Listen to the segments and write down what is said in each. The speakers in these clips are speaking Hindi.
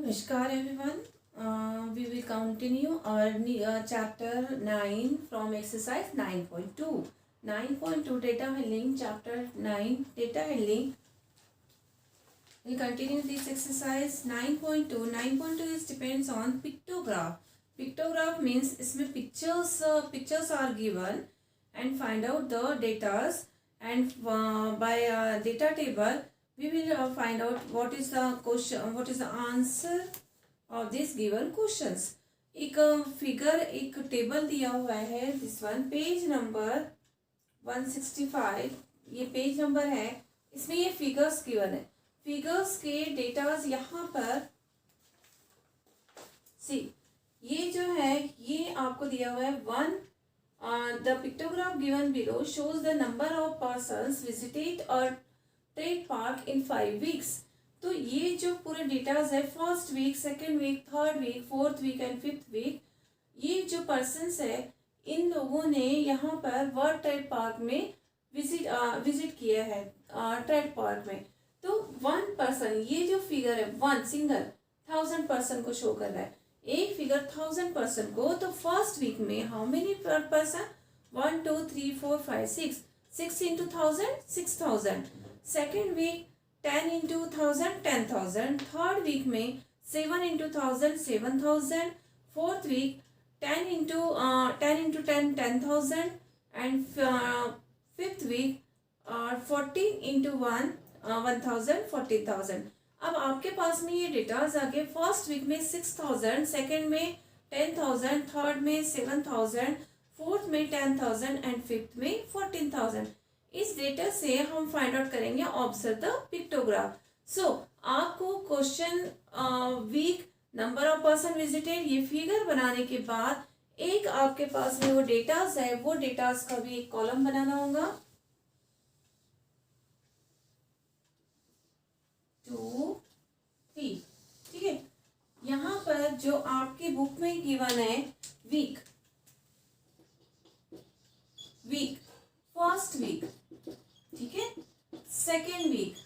Namaskar everyone. We will continue our chapter 9 from exercise 9.2. 9.2 data handling, chapter 9 data handling. We'll continue this exercise 9.2. 9.2 is depends on pictograph. Pictograph means इसमें pictures are given and find out the datas, and by data table we will find out what is the question, what is the answer of this given questions. एक फिगर, एक टेबल दिया हुआ है, दिस वन पेज नंबर 165, ये पेज नंबर है, इसमें ये फिगर्स गिवन है. फिगर्स के डेटाज यहाँ पर सी, ये जो है ये आपको दिया हुआ है. One the pictograph given below shows the number of persons visited और ट्रेड पार्क इन 5 वीक्स. तो ये जो पूरे डेटाज है, first week, second week, third week, fourth week and fifth week, ये जो पर्सन्स है इन लोगों ने यहाँ पर वर्ल्ड ट्रेड पार्क में विजिट किया है, ट्रेड पार्क में. तो वन पर्सन, ये जो फिगर है वन सिंगल 1000 पर्सन को शो कर रहा है, एक फिगर 1000 पर्सन को. तो फर्स्ट वीक में how many person, 1 2 3 4 5 6, 6 into 1000 6000. Second week 10 into 1000 10,000. Third week में 7 into 1000 7,000. Fourth week 10 into 10 10,000. And fifth week 14 into 1,000 40,000. अब आपके पास में ये डेटाज आ गए. फर्स्ट वीक में 6,000, सेकेंड में 10,000, थर्ड में 7,000, फोर्थ में 10,000 एंड फिफ्थ में 14,000. इस डेटा से हम फाइंड आउट करेंगे ऑब्जर्व द पिक्टोग्राफ. सो आपको question week, number of person visited, ये फिगर बनाने के बाद एक आपके पास में वो डेटाज है, वो डेटाज का भी एक कॉलम बनाना होगा. 2 3, ठीक है. यहाँ पर जो आपकी बुक में गिवन है वीक, फर्स्ट वीक, ठीक है, second week,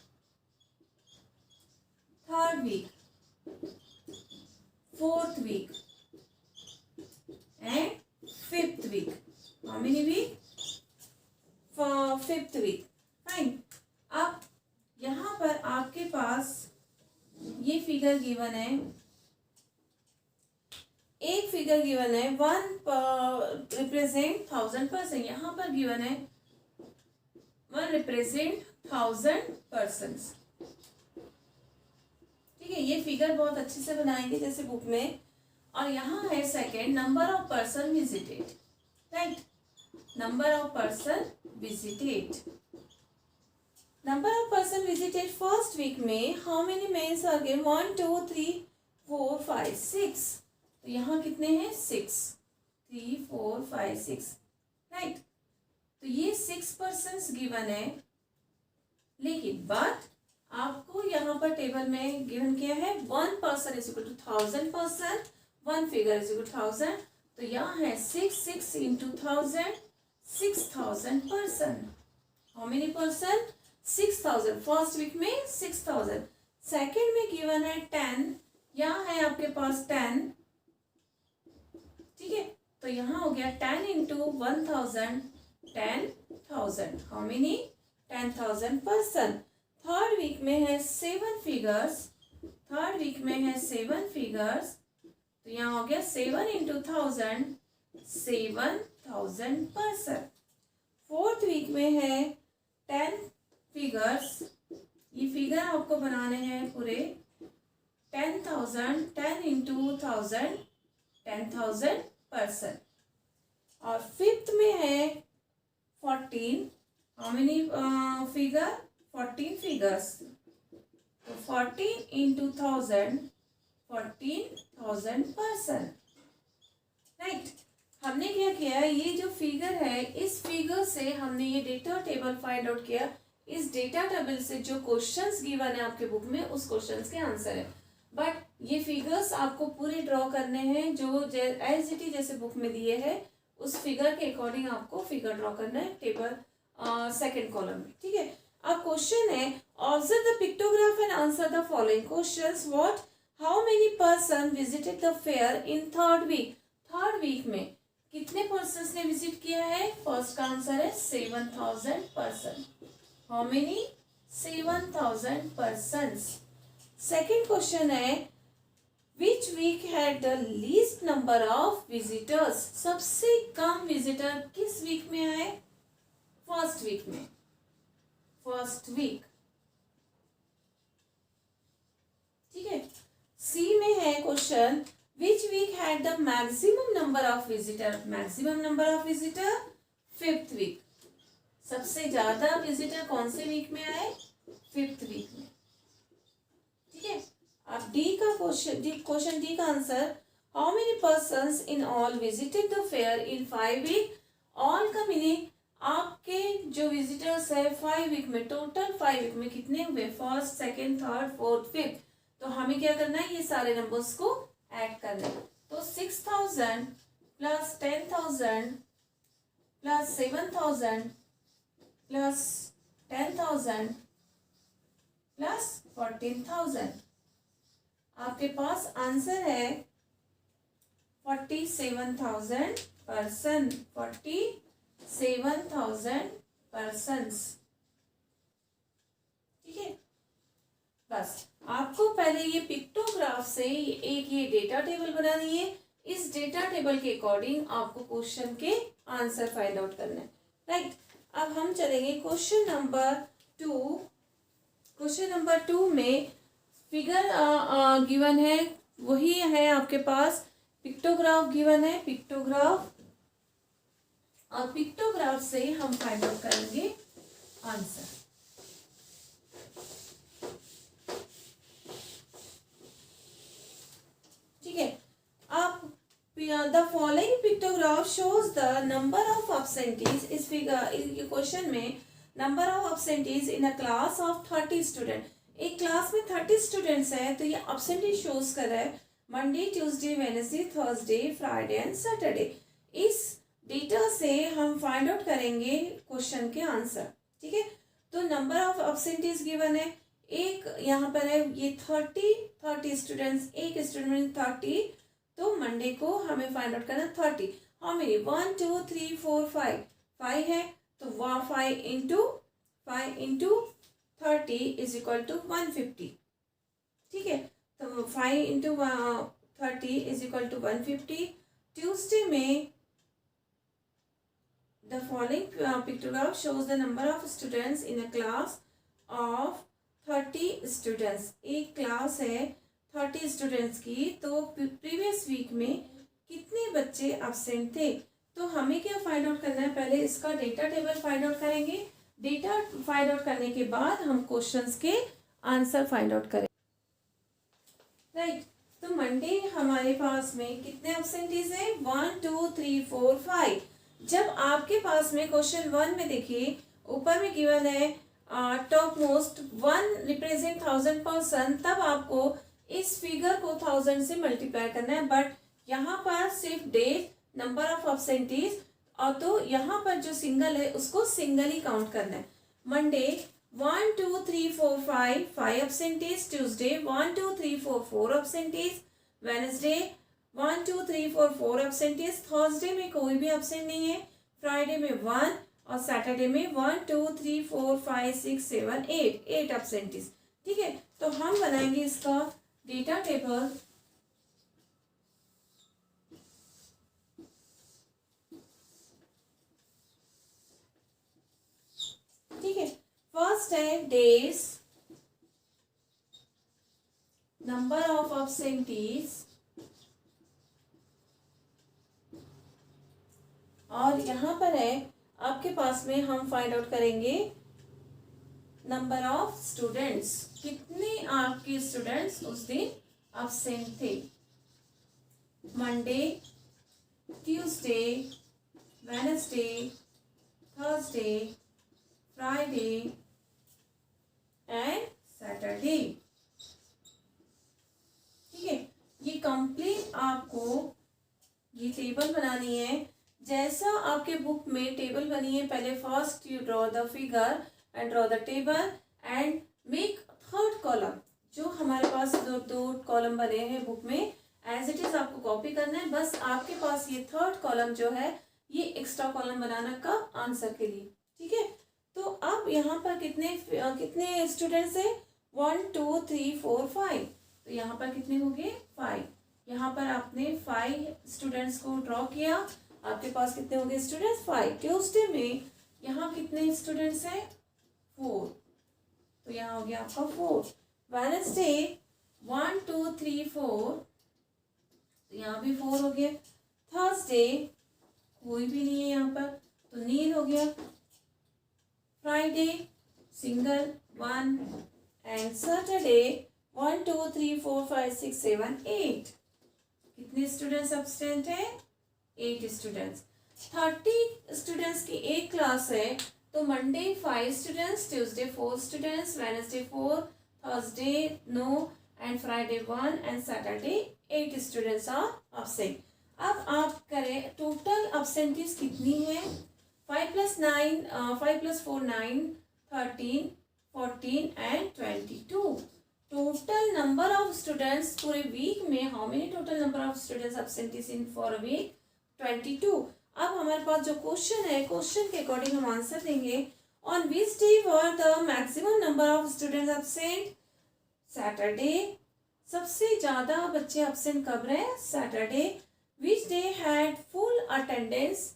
third week, fourth week and fifth week. How many week, fifth week. Fine. अब यहाँ पर आपके पास ये फिगर गिवन है, एक फिगर गिवन है, वन रिप्रेजेंट 1000 पर्सन. यहाँ पर गिवन है वन रिप्रेजेंट 1000 पर्सन. ठीक है, ये फिगर बहुत अच्छे से बनाएंगे जैसे बुक में. और यहाँ है second, number of person visited, right. Number of person visited, number of person visited first week में हाउ मेनी मेंस आ गए, 1 2 3 4 5 6. तो यहाँ कितने हैं, 6, 3 4 5 6, राइट. तो ये 6 पर्सन्स गिवन है. लेकिन बट आपको यहाँ पर टेबल में गिवन किया है 1 person is equal to 1000 person, 1 figure is equal to 1000. तो यहाँ है 6 into 1000 6000 person. How many person, 6000. First week में 6000. सेकेंड में गिवन है 10, यहाँ है आपके पास 10, ठीक है. तो यहाँ हो गया 10 into 1000 10,000. How many, 10,000 person. Third week में है 7 फिगर्स, थर्ड वीक में है 7 फिगर्स. तो यहाँ हो गया 7 इंटू 1000 7,000 पर्सन. फोर्थ वीक में है 10 फिगर्स. ये फिगर आपको बनाने हैं पूरे 10,000, 10 इंटू 1000 10,000 पर्सन. और फिफ्थ में है 14, हाउ मेनी फिगर, 14 फिगर्स. तो 14 इंटू 1000 14,000 पर्सन, राइट. हमने क्या किया, ये जो फिगर है इस फिगर से हमने ये डेटा टेबल फाइंड आउट किया. इस डेटा टेबल से जो क्वेश्चंस गिवन है आपके बुक में उस क्वेश्चंस के आंसर है. बट ये फिगर्स आपको पूरे ड्रॉ करने हैं जो एज इट इज जैसे बुक में दिए हैं, उस फिगर के अकॉर्डिंग आपको फिगर ड्रॉ करना है टेबल सेकेंड कॉलम में. ठीक है. अब क्वेश्चन है observe the pictograph and answer the following questions. What, how many person visited the fair in third week? Third week में कितने पर्सन ने विजिट किया है? फर्स्ट का आंसर है 7,000 person. How many? 7,000 persons। Second question है which week had the least number of visitors? सबसे कम विजिटर किस वीक में आए? फर्स्ट वीक में। फर्स्ट वीक, ठीक है। सी में है question which week had the maximum number of visitor? Maximum number of visitor fifth week. सबसे ज्यादा विजिटर कौन से वीक में आए? फिफ्थ वीक में, ठीक है। अब डी का क्वेश्चन डी का answer how many persons in all visited the fair in 5 week? All का मीनिंग आपके जो विजिटर्स है 5 वीक में, टोटल 5 वीक में कितने हुए? First, second, third, fourth, fifth. तो हमें क्या करना है? ये सारे नंबर्स को ऐड करना है। तो 6,000 प्लस 10,000 प्लस 7,000 प्लस 10,000 प्लस 14,000, आपके पास आंसर है 47,000 पर्सन। 47,000 पर्सन्स, ठीक है। बस आपको पहले ये पिक्टोग्राफ से एक ये डेटा टेबल बनानी है। इस डेटा टेबल के अकॉर्डिंग आपको क्वेश्चन के आंसर फाइंड आउट करना है, राइट। अब हम चलेंगे क्वेश्चन नंबर 2। क्वेश्चन नंबर 2 में फिगर गिवन है, वही है आपके पास, पिक्टोग्राफ गिवन है, पिक्टोग्राफ, और पिक्टोग्राफ से हम फाइंड आउट करेंगे आंसर। ठीक है। अब the following pictograph shows the number of absentees. इस फिगर इस क्वेश्चन में number of absentees in a class of 30 student. एक क्लास में 30 स्टूडेंट्स हैं, तो ये एब्सेंटीज शोज कर रहा है Monday, Tuesday, Wednesday, Thursday, Friday and Saturday. इस डेटा से हम फाइंड आउट करेंगे क्वेश्चन के आंसर, ठीक है। तो नंबर ऑफ एब्सेंटीज गिवन है, एक यहाँ पर है ये 30 स्टूडेंट्स, एक स्टूडेंट 30, तो मंडे को हमें फाइंड आउट करना 30। How many? 1 2 3 4 5 है, तो 5 इंटू 30 इज इक्वल टू 150, ठीक है। तो 5 into 30 is equal to 150। Tuesday में the following pictograph shows the number of students in a class of 30 students. एक क्लास है 30 स्टूडेंट्स की, तो प्रीवियस वीक में कितने बच्चे एब्सेंट थे? तो हमें क्या फाइंड आउट करना है? पहले इसका डेटा टेबल फाइंड आउट करेंगे। डेटा फाइंड आउट करने के बाद हम क्वेश्चंस के आंसर फाइंड आउट करें, राइट। तो मंडे हमारे पास में कितने एब्सेंटीज है? 1 2 3 4 5। जब आपके पास में क्वेश्चन 1 में देखिए ऊपर में गिवन है टॉप मोस्ट 1 रिप्रेजेंट 1000 पर्सन, तब आपको इस फिगर को 1000 से मल्टीप्लाई करना है। बट यहाँ पर सिर्फ डेट, नंबर ऑफ एब्सेंटीज, और तो यहाँ पर जो सिंगल है उसको सिंगल ही काउंट करना है। Monday 1 2 3 4 5 absentees, Tuesday 1 2 3 4 absentees, Wednesday 1 2 3 4 absentees, Thursday में कोई भी एब्सेंट नहीं है, फ्राइडे में 1, और सैटरडे में 1 2 3 4 5 6 7 8 एब्सेंटीज, ठीक है। तो हम बनाएंगे इसका डेटा टेबल। ठीक है, फर्स्ट है डेज, नंबर ऑफ एब्सेंटीज, और यहां पर है आपके पास में हम फाइंड आउट करेंगे नंबर ऑफ स्टूडेंट्स, कितने आपके स्टूडेंट्स उस दिन एब्सेंट थे। Monday, Tuesday, Wednesday, Thursday, Friday and Saturday, ठीक है। ये कंप्लीट आपको ये टेबल बनानी है जैसा आपके बुक में टेबल बनी है। पहले first you draw the figure and draw the table and make third column. जो हमारे पास दो दो कॉलम बने हैं बुक में, एज इट इज आपको कॉपी करना है। बस आपके पास ये थर्ड कॉलम जो है ये एक्स्ट्रा कॉलम बनाना का आंसर के लिए, ठीक है। तो अब यहाँ पर कितने स्टूडेंट्स है, 1 2 3 4 5, तो यहाँ पर कितने हो गए 5। यहाँ पर आपने 5 स्टूडेंट्स को ड्रॉ किया, आपके पास कितने हो गए स्टूडेंट्स 5। ट्यूसडे में यहाँ कितने स्टूडेंट्स हैं 4, तो यहाँ हो गया आपका 4। वेडनेसडे 1 2 3 4, तो यहाँ भी 4 हो गया। थर्सडे कोई भी नहीं है यहाँ पर, तो नील हो गया। फ्राइडे सिंगल 1, एंड सैटरडे 1 2 3 4 5 6 7 8, कितने स्टूडेंट्स एब्सेंट है 8 स्टूडेंट्स। 30 स्टूडेंट्स की एक क्लास है, तो Monday 5 students, Tuesday 4 students, Wednesday 4, Thursday no, and Friday 1, and Saturday 8 students are absent. अब आप करें टोटल एब्सेंटीज कितनी है, 5 + 9 5 + 4 9, 13 14 and 22। Total number of students पूरे वीक में, how many total number of students absentees in for a week, 22। अब हमारे पास जो क्वेश्चन है, क्वेश्चन के अकॉर्डिंग हम आंसर देंगे। On which day were the maximum number of students absent, Saturday. सबसे ज्यादा बच्चे एब्सेंट कब रहे, Saturday. Which day had full attendance,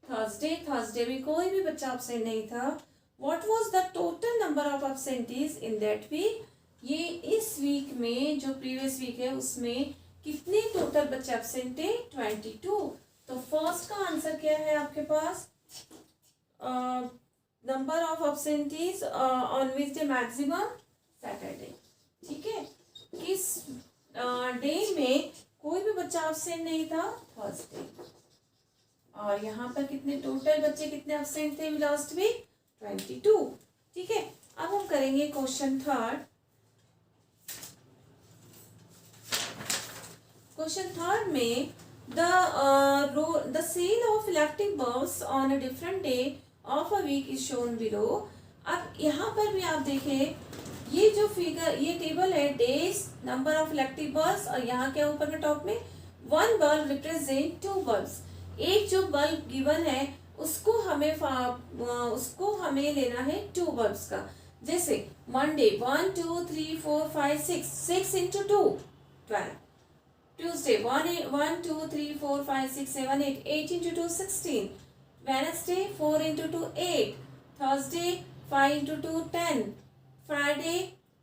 Thursday. Thursday में कोई भी बच्चा एब्सेंट नहीं था। What was the total number of absentees in that week, ये इस वीक में जो प्रीवियस वीक है उसमें कितने टोटल बच्चे एब्सेंट है, 22। तो फर्स्ट का आंसर क्या है आपके पास, number of absentees on which day maximum, Saturday, ठीक है। किस डे में कोई भी बच्चा एब्सेंट नहीं था, थर्सडे। और यहाँ पर कितने टोटल बच्चे कितने एब्सेंट थे लास्ट वीक, 22, ठीक है। अब हम करेंगे क्वेश्चन थर्ड। क्वेश्चन थर्ड में the sale of electric bulbs on a different day of a week is shown below। अब यहाँ पर भी आप देखें, ये जो फिगर, ये टेबल है days number of electric bulbs, और यहाँ क्या ऊपर के टॉप में 1 बल्ब रिप्रेजेंट 2 बल्ब्स। एक जो बल्ब गिवन है उसको हमें लेना है 2 बल्ब्स का। जैसे Monday 1 2 3 4 5 6, 6 into 2 12। Tuesday 1 2 3 4 5 6 7 8, 8 into 2 16। Wednesday 4 into 2 8। Thursday 5 into 2 10। Friday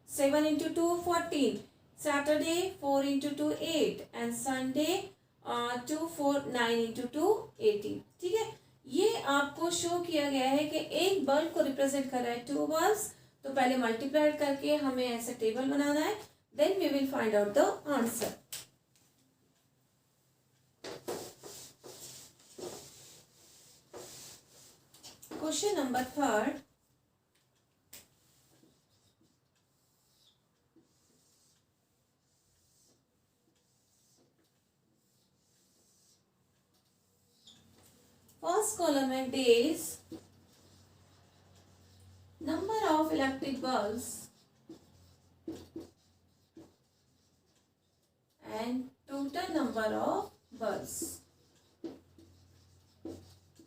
7 into 2 14। Saturday 4 into 2 8, and Sunday 2 4 9 into 2 18। ठीक है, ये आपको शो किया गया है कि एक बल्ब को रिप्रेजेंट कर रहा है 2 बल्ब्स। तो पहले मल्टीप्लाइड करके हमें ऐसे टेबल बनाना है, then we will find out the answer. Question number third. First column है days, number of electric bulbs and total number of bulbs.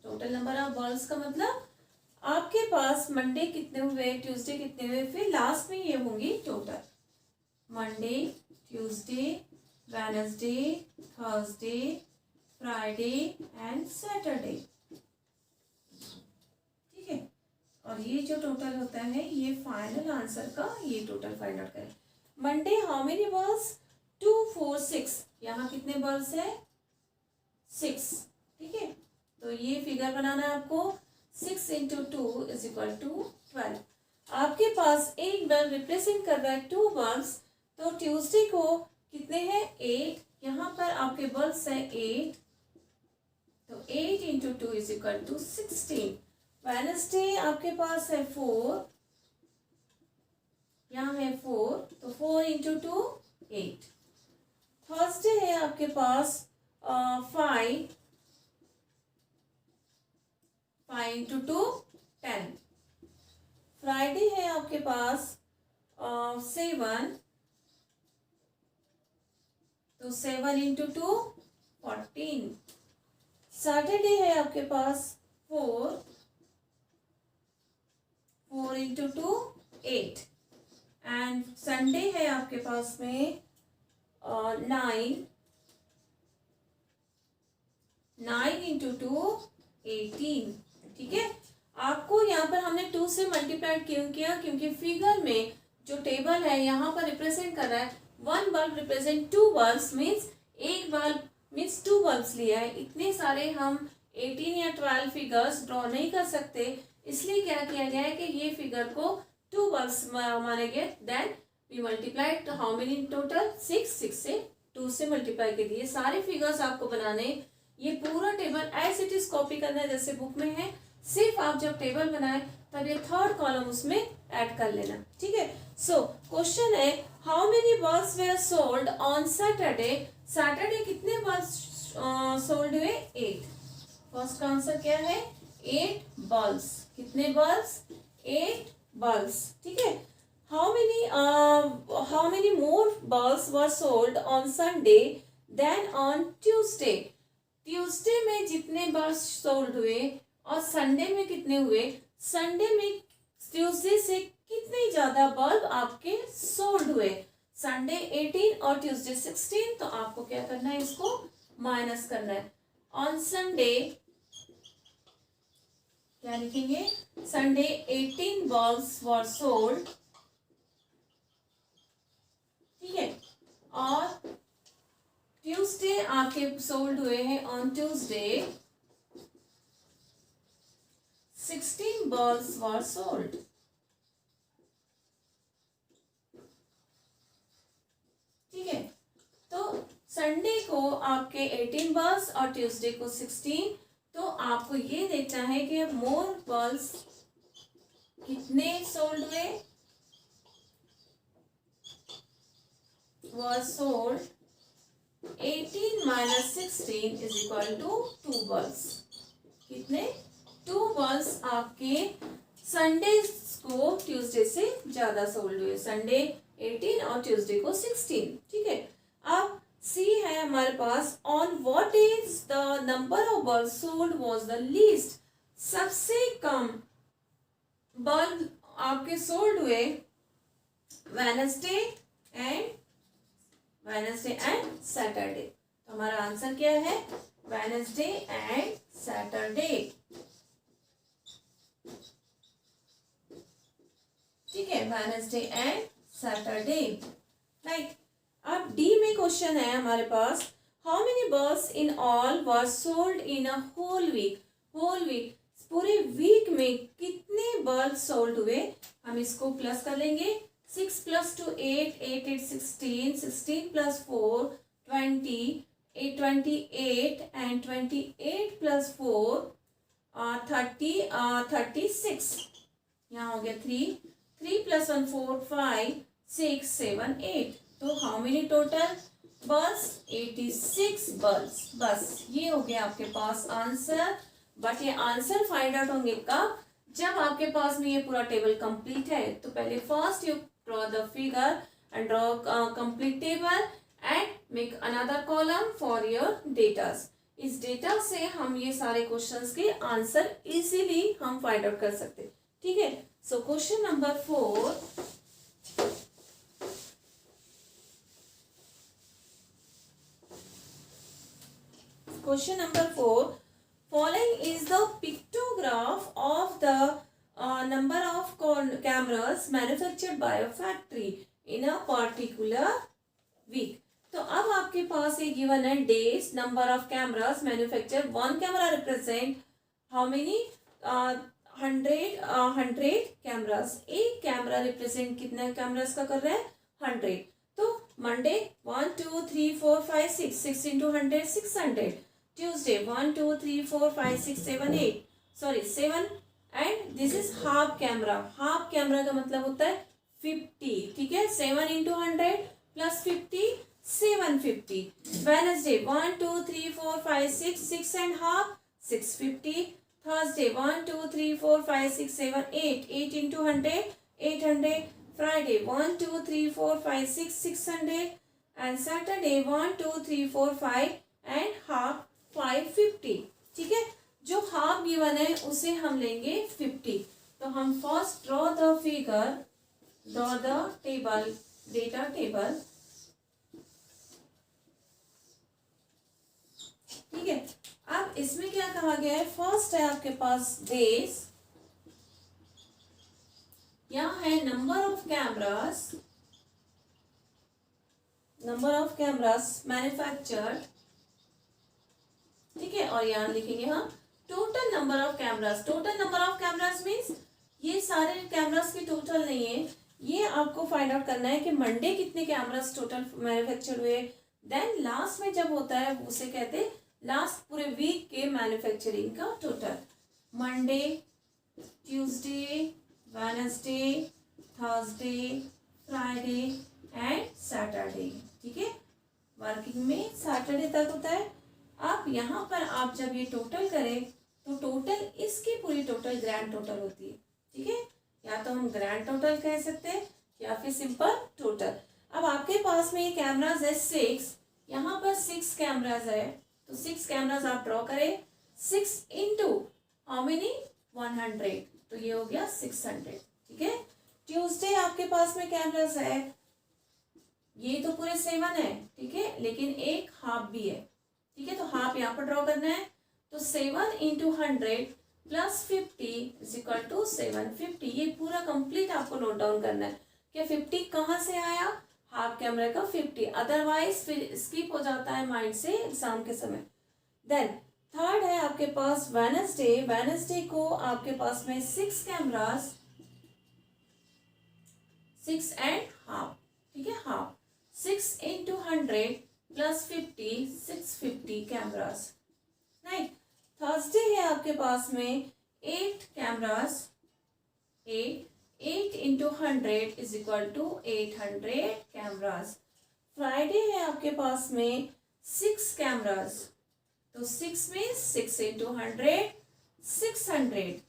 Total number of bulbs का मतलब आपके पास मंडे कितने हुए, ट्यूसडे कितने हुए, फिर लास्ट में ये होंगी total. Monday, Tuesday, Wednesday, Thursday, Friday and Saturday, ठीक है। और ये जो टोटल होता है ये फाइनल आंसर का ये टोटल फाइंड आउट करें। मंडे हाउ मेनी बल्ब्स, 2 4 6, यहाँ कितने बल्ब्स है 6, ठीक है। तो ये फिगर बनाना है आपको, 6 into 2 is equal to 12। आपके पास एक बल्ब रिप्रेजेंट कर रहा है 2 बल्ब्स, तो ट्यूसडे को कितने हैं 8, यहाँ पर आपके बल्ब्स है 8, तो 8 into 2 is equal to 16। Wednesday आपके पास है 4, यहाँ है 4, तो 4 into 2 8। थर्सडे है आपके पास 5 into 2 10। फ्राइडे है आपके पास 7, तो 7 इंटू 2 14। सैटरडे है आपके पास 4, 4 इंटू 2 8। एंड संडे है आपके पास में 9, 9 इंटू 2 18। ठीक है, आपको यहाँ पर हमने 2 से मल्टीप्लाई क्यों किया, क्योंकि फिगर में जो टेबल है यहाँ पर रिप्रेजेंट कर रहा है 1 बल्ब रिप्रेजेंट 2 बल्ब्स, मीन्स एक बल्ब मीन्स 2 बल्ब्स लिया है। इतने सारे हम 18 या 12 फिगर्स ड्रॉ नहीं कर सकते, इसलिए क्या किया गया है कि ये फिगर को 2 बल्ब्स माने गए। Then we multiplied how many in total 6, 6 से 2 से मल्टीप्लाई कर दिए। सारे फिगर्स आपको बनाने, ये पूरा table as it is copy करना है जैसे बुक में है, सिर्फ आप जब टेबल बनाए तब ये थर्ड कॉलम उसमें ऐड कर लेना। ठीक है, सो क्वेश्चन है how many bulbs were sold on Saturday. Saturday कितने बल्ब्स सोल्ड हुए? 8। फर्स्ट का आंसर क्या है? 8 बल्ब्स। कितने बल्ब्स? 8 बल्ब्स। ठीक है, how many more bulbs were sold on Sunday then on Tuesday. Tuesday में जितने बल्ब सोल्ड हुए और संडे में कितने हुए? संडे में ट्यूसडे से कितने ज्यादा बल्ब आपके सोल्ड हुए? संडे 18 और ट्यूसडे 16, तो आपको क्या करना है, इसको माइनस करना है। ऑन संडे क्या लिखेंगे? Sunday 18 bulbs were sold. ठीक है, और ट्यूसडे आपके सोल्ड हुए हैं on Tuesday 16 bulbs were sold. ठीक है, तो संडे को आपके 18 बल्ब्स और ट्यूसडे को 16, तो आपको ये देखना है कि मोर बल्ब्स कितने सोल्ड हुए? Were sold 18 minus 16 is equal to 2 bulbs. कितने? 2 बल्ब्स आपके संडे को ट्यूसडे से ज्यादा सोल्ड हुए। संडे 18 और ट्यूसडे को 16। ठीक है, अब सी है हमारे पास on what is the number of bulb sold was the least. सबसे कम बल्ब आपके सोल्ड हुए वेडनेसडे एंड सैटरडे। तो हमारा आंसर क्या है? Wednesday and Saturday. ठीक है, वेडनेसडे एंड सैटरडे। राइट, अब डी में क्वेश्चन है हमारे पास how many bulbs in all were sold in a whole week. Whole week, पूरे वीक में कितने बल्ब सोल्ड हुए? हम इसको प्लस कर लेंगे। 6 + 2 8, 8 8 16, 16 + 4 20, 8 28 एंड 28 + 4 30 36। यहाँ हो गया 3 + 1 4 5 6 7 8। तो how many total bulbs? 86 bulbs. बस ये हो गया आपके पास आंसर। बट ये आंसर फाइंड आउट होंगे कब? जब आपके पास में ये पूरा टेबल कंप्लीट है। तो पहले first you draw the figure and draw complete table and make another column for your datas. इस डेटा से हम ये सारे क्वेश्चंस के आंसर इजीली हम फाइंड आउट कर सकते। ठीक है, so question number 4, question number 4, following is the pictograph of the number of cameras manufactured by a factory in a particular week। तो अब आपके पास ये गिवन है days, number of cameras manufacture. 1 camera represent how many? 100 cameras. एक कैमरा रिप्रेजेंट कितने कैमरास का कर रहा है? 100। तो Monday 1 2 3 4 5 6, 6 into 100 600। Tuesday 1 2 3 4 5 6 7 8, sorry 7, and this is half camera। Half camera का मतलब होता है 50। ठीक है, 7 into 100 + 50 750। Wednesday 1 2 3 4 5 6 6 and half 650। Thursday 1 2 3 4 5 6 7 8, 8 into 100 800। Friday 1 2 3 4 5 6 600। And Saturday 1 2 3 4 5 and half 550। ठीक है, जो हाफ गिवन है उसे हम लेंगे 50। तो हम first draw the figure, draw the table, data table. ठीक है, अब इसमें क्या कहा गया है, फर्स्ट है आपके पास डेज, यहाँ है number of cameras, number of cameras manufactured. ठीक है, और यहाँ लिखेंगे हम total number of cameras. Total number of cameras means ये सारे कैमरास की टोटल नहीं है, ये आपको फाइंड आउट करना है कि मंडे कितने कैमरास टोटल मैन्युफैक्चर हुए। देन लास्ट में जब होता है उसे कहते हैं लास्ट पूरे वीक के मैन्युफैक्चरिंग का total. Monday, Tuesday, Wednesday, Thursday, Friday and Saturday. ठीक है, वर्किंग में सैटरडे तक होता है। अब यहाँ पर आप जब ये टोटल करें तो टोटल इसकी पूरी टोटल ग्रैंड टोटल होती है। ठीक है, या तो हम ग्रैंड टोटल कह सकते हैं या फिर सिंपल टोटल। अब आपके पास में ये कैमराज है 6, यहाँ पर 6 कैमराज है, तो 6 कैमराज आप ड्रॉ करें। 6 इंटू हाउ मेनी 100, तो ये हो गया 600। ठीक है, ट्यूसडे आपके पास में कैमराज है, ये तो पूरे 7 है। ठीक है, लेकिन एक हाफ भी है। ठीक है, तो हाफ यहाँ पर ड्रॉ करना है, तो 7 into 100 plus 50 is equal to 750। ये पूरा कंप्लीट आपको नोट डाउन करना है कि 50 कहाँ से आया, हाफ कैमरा का 50, अदरवाइज फिर स्किप हो जाता है माइंड से एग्जाम के समय। देन थर्ड है आपके पास वेडनेसडे। वेडनेसडे को आपके पास में 6 कैमरास, 6 एंड हाफ। ठीक है, half 6 into 100 plus 50, 650 cameras. Right, Thursday है आपके पास में 8 cameras, 8 into 100 is equal to 800 cameras. Friday है आपके पास में 6 कैमरास, तो 6 में 6 इंटू 100 600।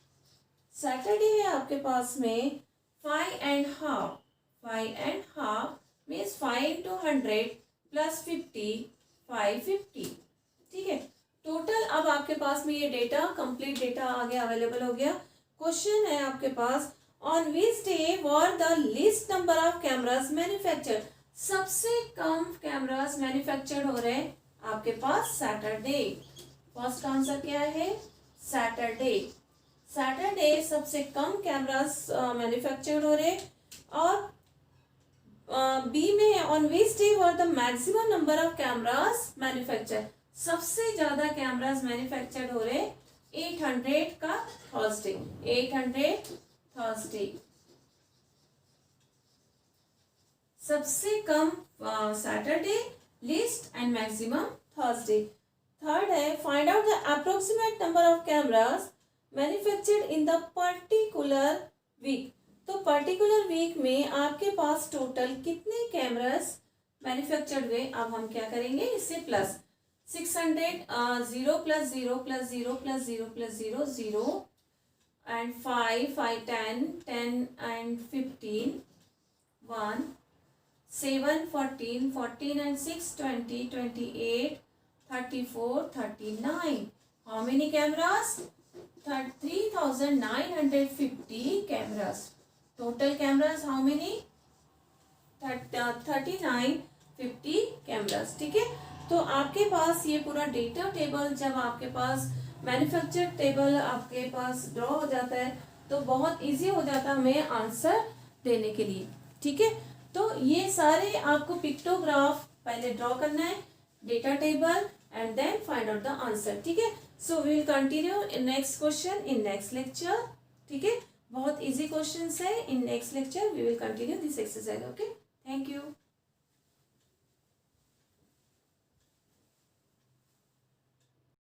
सैटरडे है आपके पास में 5 and half, 5 and half means 5 into 100 plus 50, 550। ठीक है, टोटल अब आपके पास में ये डेटा कंप्लीट डेटा आगे अवेलेबल हो गया। क्वेश्चन है आपके पास, on which day were the least number of cameras manufactured. सबसे कम कैमरास मैन्युफैक्चर्ड हो रहे हैं आपके पास सैटरडे। फर्स्ट आंसर क्या है, सैटरडे। सैटरडे सबसे कम कैमरास मैन्युफैक्चर्ड हो रहे। और बी में है on which day were the maximum number of cameras manufacture. सबसे ज्यादा कैमरास मैन्युफैक्चर्ड हो रहे 800 का थर्सडे, 800 थर्सडे। सबसे कम Saturday, least and maximum Thursday. Third है find out the approximate number of cameras manufactured in the particular week. तो पर्टिकुलर वीक में आपके पास टोटल कितने कैमरास मैन्युफैक्चर्ड हुए। अब हम क्या करेंगे, इससे plus 600, 0 plus 0 plus 0 plus 0 plus 0 0 and 5 5 10 10 and 15 1 7 14 14 and 6 20 28 34 39। How many cameras? 3950 cameras. Total cameras how many? 3950 cameras। ठीक है, तो आपके पास ये पूरा डेटा टेबल जब आपके पास मैन्युफैक्चर टेबल आपके पास ड्रॉ हो जाता है तो बहुत इजी हो जाता है हमें आंसर देने के लिए। ठीक है, तो ये सारे आपको पिक्टोग्राफ पहले ड्रॉ करना है, data table and then find out the answer. ठीक है, so we will continue in next question in next lecture. ठीक है, बहुत इजी क्वेश्चंस है। In next lecture we will continue this exercise. Okay, thank you.